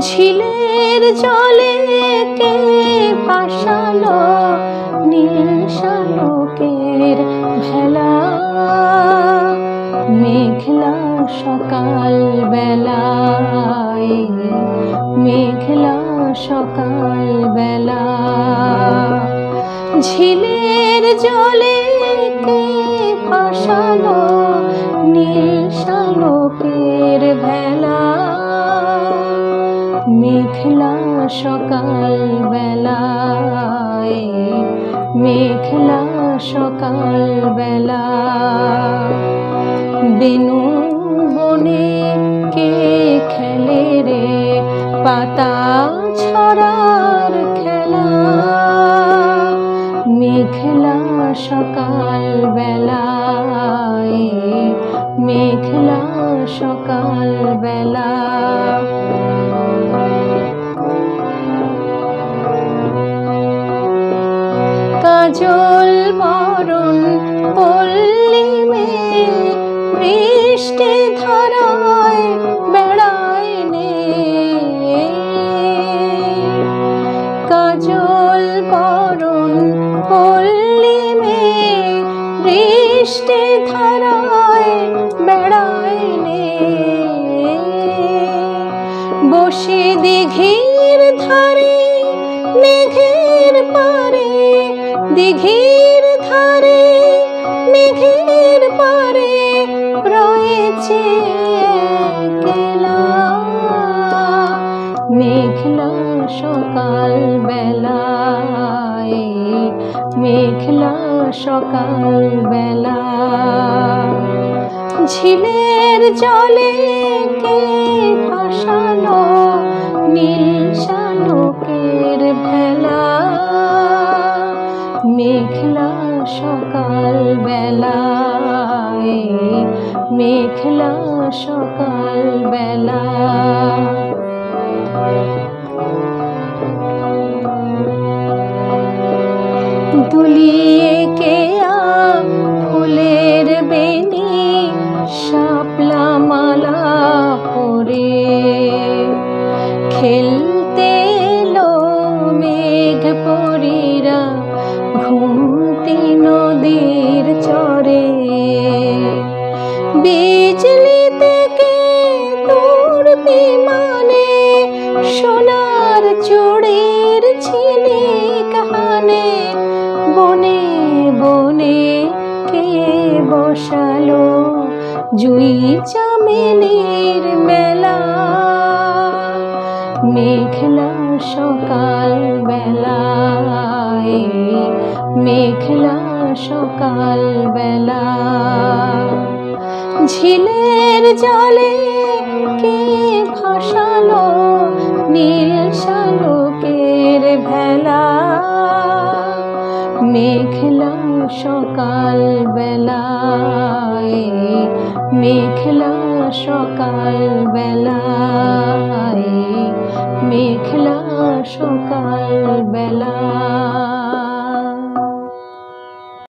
ঝিলের জলে কে ভাসালো নীল শালুকের ভেলা, মেঘলা সকাল বেলায়, মেঘলা সকাল বেলা। ঝিলের জলে কে ভাসালো নীল শালুকের ভেলা, মেঘলা সকাল বেলায়, মেঘলা সকাল বেলা। বেনু বনে কে খেলে রে পাতা ছড়ার খেলা, মেঘলা সকাল বেলায়, মেঘলা সকাল বেলা। কাজল বরণ পল্লী মেয়ে বৃষ্টি ধারায় বেড়ায় নে, কাজল বরণ পল্লী মেয়ে বৃষ্টি ধারায় বেড়ায় নে। বসে দিঘির ধারে মেঘের পারে, দিঘির ধারে মেঘের পারে রয়েছে একলা, মেঘলা সকাল বেলায়, মেঘলা সকাল বেলা। ঝিলের জলে কে ভাসালো নীল শালুকের ভেলা, মেঘলা সকাল বেলায়, মেঘলা সকাল বেলা। দুলিয়ে কেয়া ফুলের বেনি শাপলা মালা পরে, খেলতে এলো মেঘ পরীরা ঘুমতি নদীর চরে। বিজলি থেকে তোর বিমানে সোনার চুড়ির ঝিলিক হানে, বনে বনে কে বসালো জুই চামেলির মেলা, মেঘলা সকাল বেলায়, মেঘলা সকাল বেলা। ঝিলের জলে কে ভাসালো নীল শালুকের ভেলা, মেঘলা সকাল বেলায়, মেঘলা সকাল বেলায়, মেঘলা সকাল বেলা।